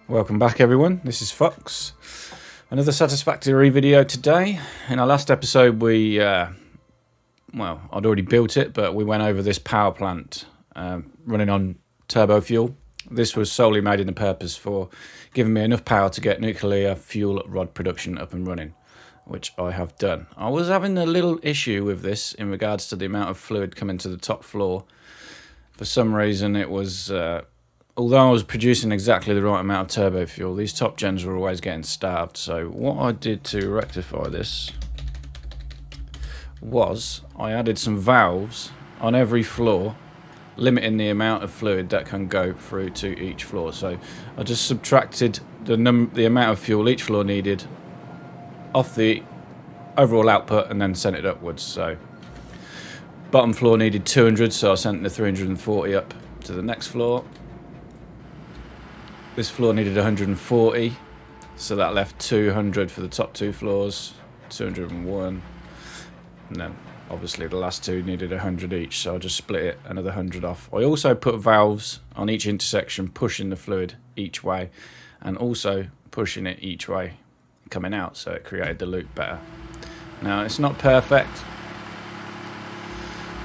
Welcome back everyone, this is Fox. Another Satisfactory video today. In our last episode I'd already built it, but we went over this power plant running on turbo fuel. This was solely made in the purpose for giving me enough power to get nuclear fuel rod production up and running, which I have done. I was having a little issue with this in regards to the amount of fluid coming to the top floor. For some reason it was... although I was producing exactly the right amount of turbo fuel, these top gens were always getting starved. So what I did to rectify this was I added some valves on every floor, limiting the amount of fluid that can go through to each floor. So I just subtracted the amount of fuel each floor needed off the overall output and then sent it upwards. So bottom floor needed 200, so I sent the 340 up to the next floor. This floor needed 140, so that left 200 for the top two floors, 201, and then obviously the last two needed 100 each, so I just split it another 100 off. I also put valves on each intersection, pushing the fluid each way, and also pushing it each way coming out, so it created the loop better. Now it's not perfect,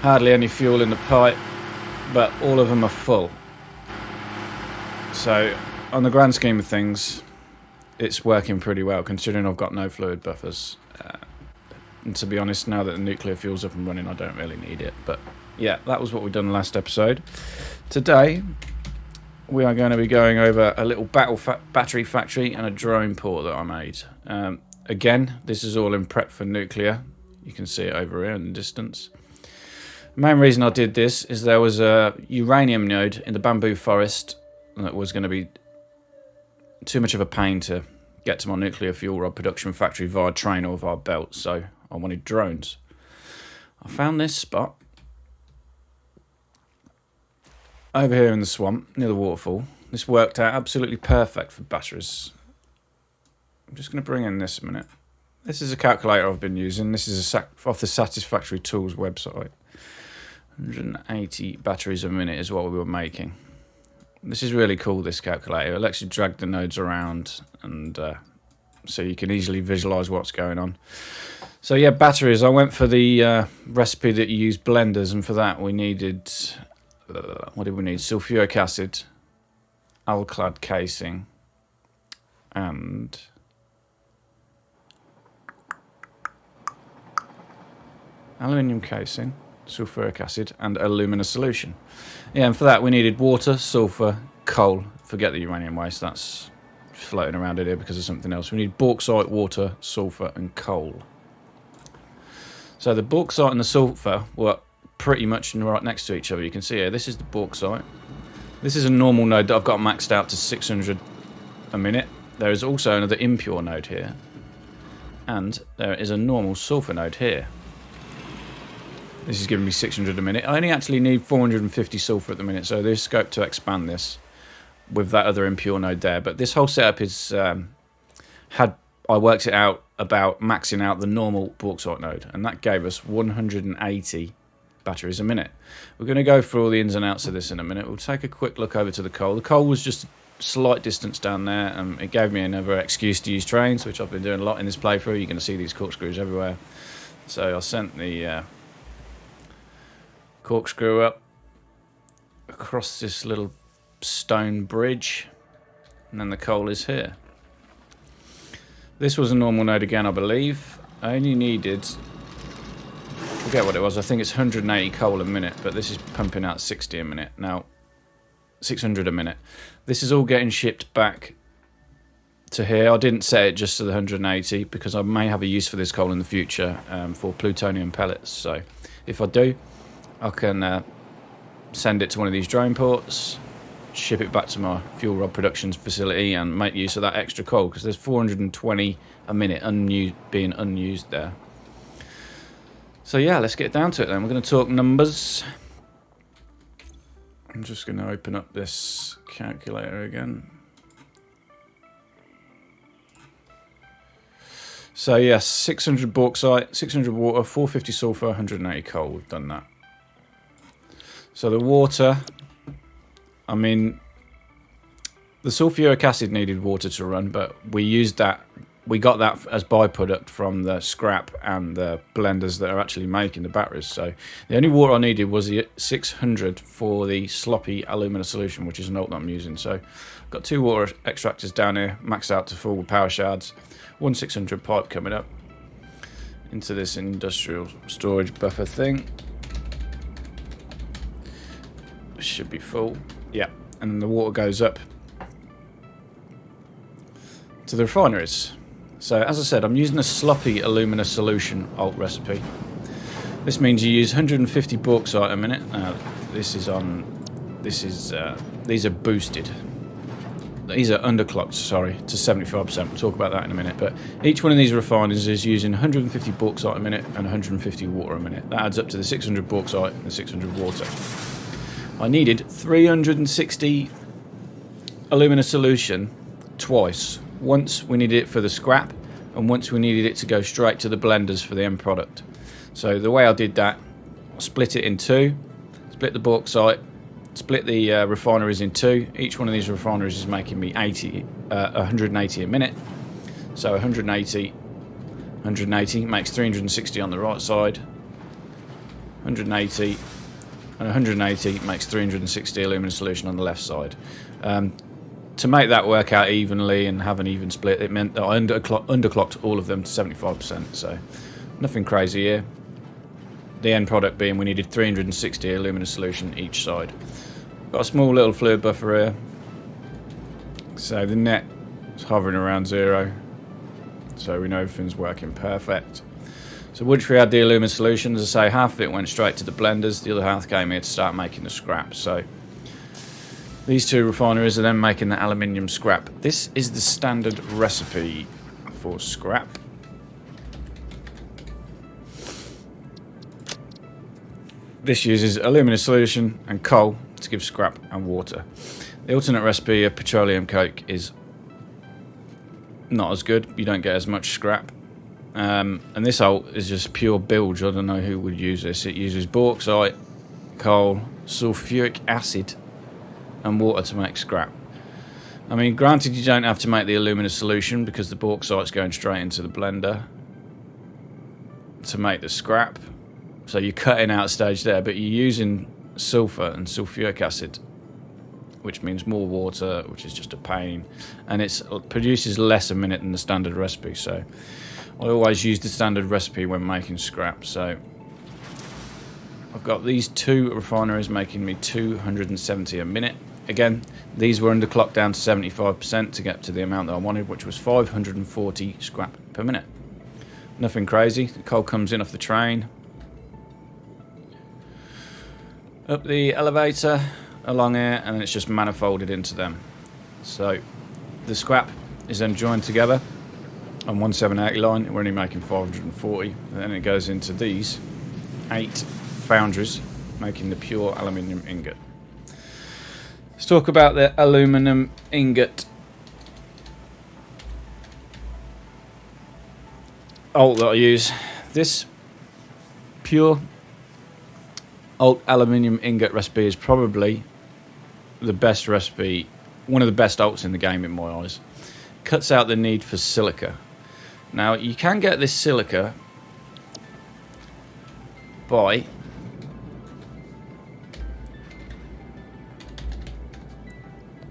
hardly any fuel in the pipe, but all of them are full. So on the grand scheme of things, it's working pretty well, considering I've got no fluid buffers. And to be honest, now that the nuclear fuel's up and running, I don't really need it. But yeah, that was what we've done last episode. Today, we are going to be going over a little battery factory and a drone port that I made. Again, this is all in prep for nuclear. You can see it over here in the distance. The main reason I did this is there was a uranium node in the bamboo forest that was going to be too much of a pain to get to my nuclear fuel rod production factory via train or via belt, so I wanted drones. I found this spot over here in the swamp near the waterfall. This worked out absolutely perfect for batteries. I'm just going to bring in this a minute. This is a calculator I've been using. This is off the Satisfactory Tools website. 180 batteries a minute is what we were making. This is really cool, this calculator. It lets you drag the nodes around, and so you can easily visualize what's going on. So yeah, batteries. I went for the recipe that you use blenders, and for that we needed, what did we need? Sulfuric acid, alclad casing, and aluminium casing, sulfuric acid, and alumina solution. Yeah, and for that we needed water, sulfur, coal. Forget the uranium waste, that's floating around in here because of something else. We need bauxite, water, sulfur, and coal. So the bauxite and the sulfur were pretty much right next to each other. You can see here, this is the bauxite. This is a normal node that I've got maxed out to 600 a minute. There is also another impure node here. And there is a normal sulfur node here. This is giving me 600 a minute. I only actually need 450 sulfur at the minute, so there's scope to expand this with that other impure node there. But this whole setup is I worked it out about maxing out the normal bauxite node, and that gave us 180 batteries a minute. We're going to go through all the ins and outs of this in a minute. We'll take a quick look over to the coal. The coal was just a slight distance down there, and it gave me another excuse to use trains, which I've been doing a lot in this playthrough. You're going to see these corkscrews everywhere. So I sent the corkscrew up across this little stone bridge, and then the coal is here. This was a normal node again, I believe. I only needed, forget what it was, I think it's 180 coal a minute, but this is pumping out 60 a minute. Now 600 a minute. This is all getting shipped back to here. I didn't set it just to the 180 because I may have a use for this coal in the future for plutonium pellets. So if I do, I can send it to one of these drone ports, ship it back to my fuel rod production facility, and make use of that extra coal, because there's 420 a minute being unused there. So yeah, let's get down to it then. We're going to talk numbers. I'm just going to open up this calculator again. So yes, 600 bauxite, 600 water, 450 sulfur, 180 coal. We've done that. So the water, I mean, The sulfuric acid needed water to run, but we used that. We got that as byproduct from the scrap and the blenders that are actually making the batteries. So the only water I needed was the 600 for the sloppy alumina solution, which is an alt that I'm using. So I've got 2 water extractors down here, maxed out to full with power shards. 1 600 pipe coming up into this industrial storage buffer thing. Should be full. Yeah, and then the water goes up to the refineries. So as I said, I'm using a sloppy alumina solution alt recipe. This means you use 150 bauxite a minute. These are boosted. These are underclocked, sorry, to 75%. We'll talk about that in a minute. But each one of these refineries is using 150 bauxite a minute and 150 water a minute. That adds up to the 600 bauxite and the 600 water. I needed 360 alumina solution twice. Once we needed it for the scrap, and once we needed it to go straight to the blenders for the end product. So the way I did that, I split it in 2, split the bauxite, split the refineries in 2. Each one of these refineries is making me 180 a minute. So 180 makes 360 on the right side. 180 and 180 makes 360 alumina solution on the left side. To make that work out evenly and have an even split, it meant that I underclocked all of them to 75%. So nothing crazy here. The end product being we needed 360 alumina solution each side. Got a small little fluid buffer here. So the net is hovering around 0. So we know everything's working perfect. So once we had the alumina solution, as I say, half of it went straight to the blenders. The other half came here to start making the scrap. So these 2 refineries are then making the aluminium scrap. This is the standard recipe for scrap. This uses alumina solution and coal to give scrap and water. The alternate recipe of petroleum coke is not as good. You don't get as much scrap. And this alt is just pure bilge. I don't know who would use this. It uses bauxite, coal, sulfuric acid and water to make scrap. I mean, granted, you don't have to make the alumina solution because the bauxite's going straight into the blender to make the scrap. So you're cutting out a stage there, but you're using sulfur and sulfuric acid, which means more water, which is just a pain, and it produces less a minute than the standard recipe. So I always use the standard recipe when making scrap. So I've got these 2 refineries making me 270 a minute. Again, these were underclocked down to 75% to get to the amount that I wanted, which was 540 scrap per minute. Nothing crazy. The coal comes in off the train, up the elevator, along here, and then it's just manifolded into them. So the scrap is then joined together on 1780 line. We're only making 540, and then it goes into these 8 foundries making the pure aluminium ingot. Let's talk about the aluminium ingot alt that I use. This pure alt aluminium ingot recipe is probably the best recipe, one of the best alts in the game in my eyes. Cuts out the need for silica. Now you can get this silica by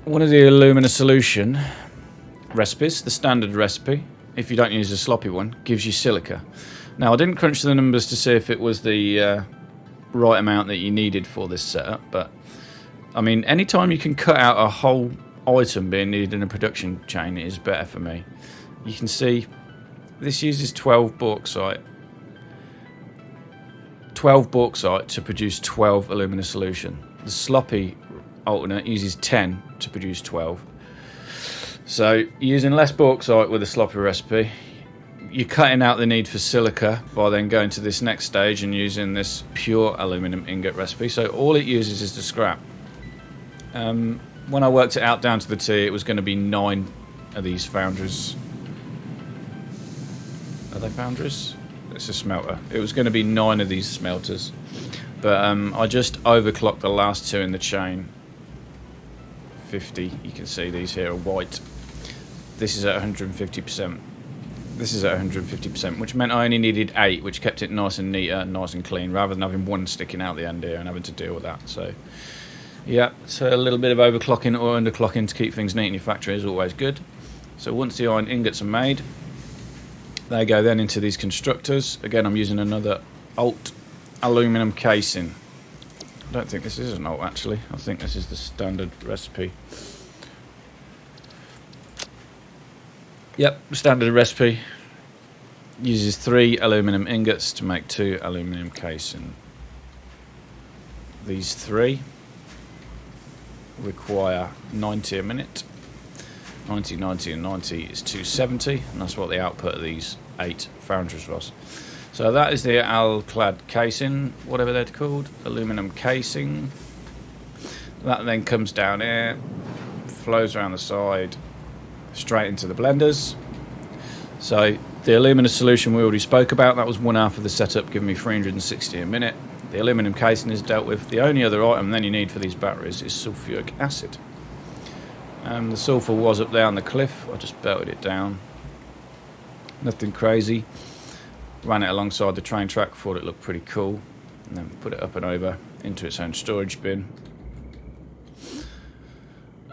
one of the alumina solution recipes, the standard recipe, if you don't use the sloppy one, gives you silica. Now I didn't crunch the numbers to see if it was the right amount that you needed for this setup, but I mean, anytime you can cut out a whole item being needed in a production chain, it is better for me. You can see this uses 12 bauxite. 12 bauxite to produce 12 alumina solution. The sloppy alternate uses 10 to produce 12. So using less bauxite with a sloppy recipe, you're cutting out the need for silica by then going to this next stage and using this pure aluminium ingot recipe. So all it uses is the scrap. When I worked it out down to the T, it was going to be 9 of these foundries. Are they foundries? It's a smelter. It was going to be 9 of these smelters, but I just overclocked the last 2 in the chain 150. You can see these here are white. This is at 150%. This is at 150%, which meant I only needed 8, which kept it nice and neat, nice and clean, rather than having one sticking out the end here and having to deal with that. So, yeah, so a little bit of overclocking or underclocking to keep things neat in your factory is always good. So once the iron ingots are made, they go then into these constructors. Again, I'm using another alt aluminum casing. I don't think this is an alt, actually. I think this is the standard recipe. Yep, standard recipe uses 3 aluminum ingots to make 2 aluminum casing. These 3 require 90 a minute. 90, 90 and 90 is 270, and that's what the output of these 8 foundries was. So that is the alclad casing, whatever they're called, aluminum casing. That then comes down here, flows around the side, straight into the blenders. So the alumina solution we already spoke about, that was one half of the setup, giving me 360 a minute. The aluminium casing is dealt with. The only other item then you need for these batteries is sulfuric acid. The sulfur was up there on the cliff. I just belted it down. Nothing crazy. Ran it alongside the train track, thought it looked pretty cool, and then put it up and over into its own storage bin,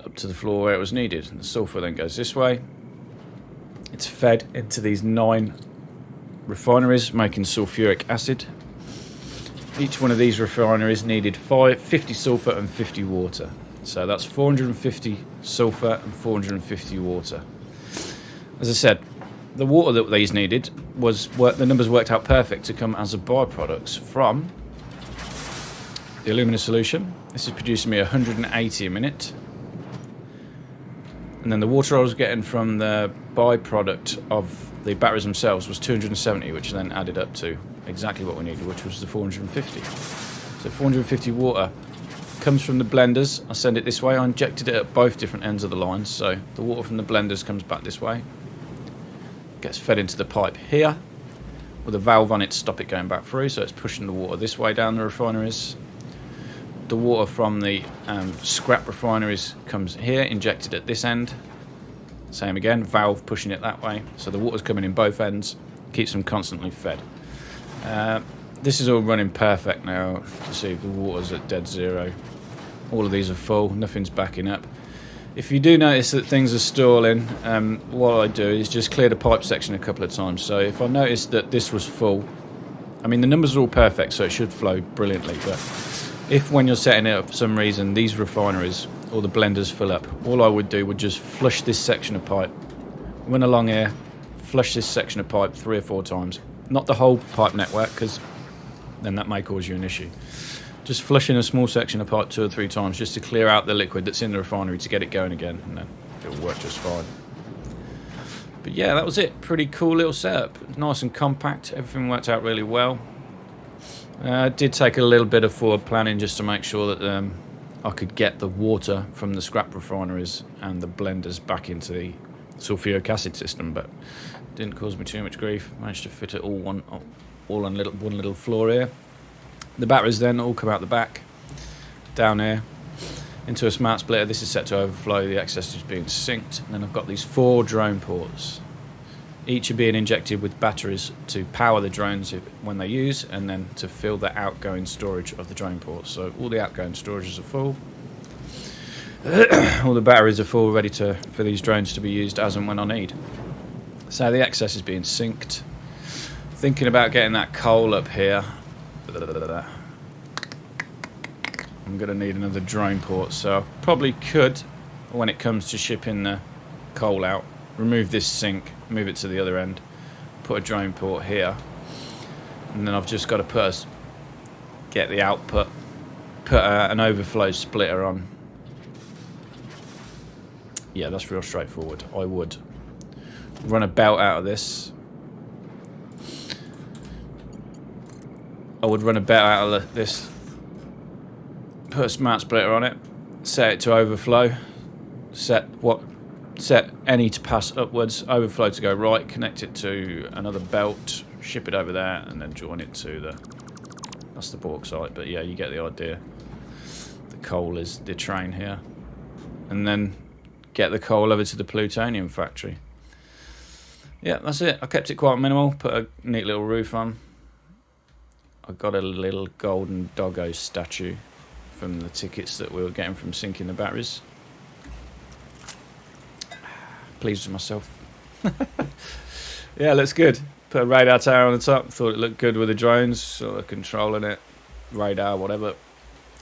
up to the floor where it was needed. The sulfur then goes this way. It's fed into these 9 refineries making sulfuric acid. Each one of these refineries needed 50 sulfur and 50 water. So that's 450 sulfur and 450 water. As I said, the water that these needed the numbers worked out perfect to come as a byproduct from the alumina solution. This is producing me 180 a minute. And then the water I was getting from the byproduct of the batteries themselves was 270, which then added up to exactly what we needed, which was the 450. So 450 water comes from the blenders. I send it this way. I injected it at both different ends of the lines, so the water from the blenders comes back this way, gets fed into the pipe here with a valve on it to stop it going back through, so it's pushing the water this way down the refineries. The water from the scrap refineries comes here, injected at this end. Same again, valve pushing it that way. So the water's coming in both ends, keeps them constantly fed. This is all running perfect now. You see the water's at dead zero. All of these are full, nothing's backing up. If you do notice that things are stalling, what I do is just clear the pipe section a couple of times. So if I notice that this was full, I mean the numbers are all perfect, so it should flow brilliantly, but if when you're setting it up for some reason these refineries or the blenders fill up, all I would do would just flush this section of pipe, run along here, flush this section of pipe 3 or 4 times. Not the whole pipe network, because then that may cause you an issue. Just flushing a small section of pipe 2 or 3 times just to clear out the liquid that's in the refinery to get it going again, and then it'll work just fine. But yeah, that was it. Pretty cool little setup. Nice and compact. Everything worked out really well. It did take a little bit of forward planning just to make sure that I could get the water from the scrap refineries and the blenders back into the sulfuric acid system, but it didn't cause me too much grief. Managed to fit it all on one little floor here. The batteries then all come out the back, down here, into a smart splitter. This is set to overflow, the excess is being synced, and then I've got these 4 drone ports. Each are being injected with batteries to power the drones when they use, and then to fill the outgoing storage of the drone ports. So all the outgoing storages are full. All the batteries are full, ready for these drones to be used as and when I need. So the excess is being synced. Thinking about getting that coal up here. I'm going to need another drone port, so I probably could, when it comes to shipping the coal out, remove this sink, move it to the other end, put a drone port here, and then I've just got to get the output, put an overflow splitter on. Yeah, that's real straightforward. I would run a belt out of this. Put a smart splitter on it, set it to overflow, set any to pass upwards, overflow to go right, connect it to another belt, ship it over there, and then join it to that's the bauxite, but yeah, you get the idea. The coal is the train here. and then get the coal over to the plutonium factory. Yeah, that's it. I kept it quite minimal, put a neat little roof on. I got a little golden doggo statue from the tickets that we were getting from sinking the batteries. Pleased with myself. Yeah, looks good. Put a radar tower on the top. Thought it looked good with the drones, sort of controlling it. Radar, whatever.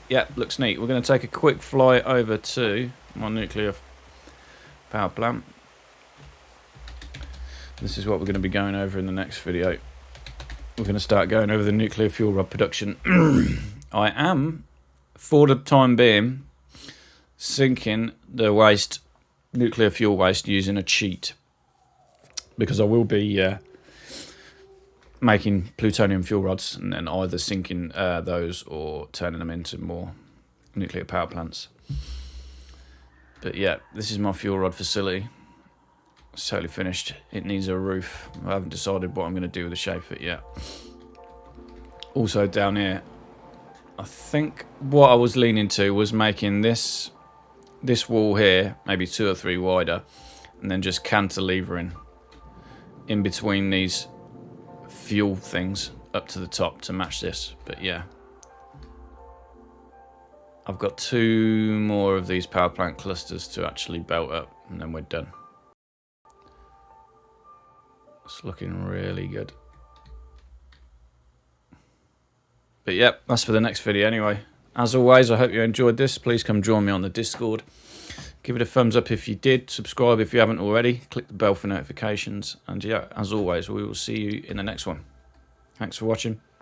Yeah, looks neat. We're going to take a quick fly over to my nuclear power plant. This is what we're going to be going over in the next video. We're going to start going over the nuclear fuel rod production. I am, for the time being, sinking the waste, nuclear fuel waste, using a cheat. Because I will be making plutonium fuel rods and then either sinking those or turning them into more nuclear power plants. But yeah, this is my fuel rod facility. It's totally finished. It needs a roof. I haven't decided what I'm going to do with the shape of it yet. Also down here, I think what I was leaning to was making this wall here maybe 2 or 3 wider, and then just cantilevering in between these fuel things up to the top to match this. But yeah, I've got 2 more of these power plant clusters to actually belt up, and then we're done. It's looking really good. But yeah, that's for the next video anyway. As always, I hope you enjoyed this. Please come join me on the Discord. Give it a thumbs up if you did. Subscribe if you haven't already. Click the bell for notifications. And yeah, as always, we will see you in the next one. Thanks for watching.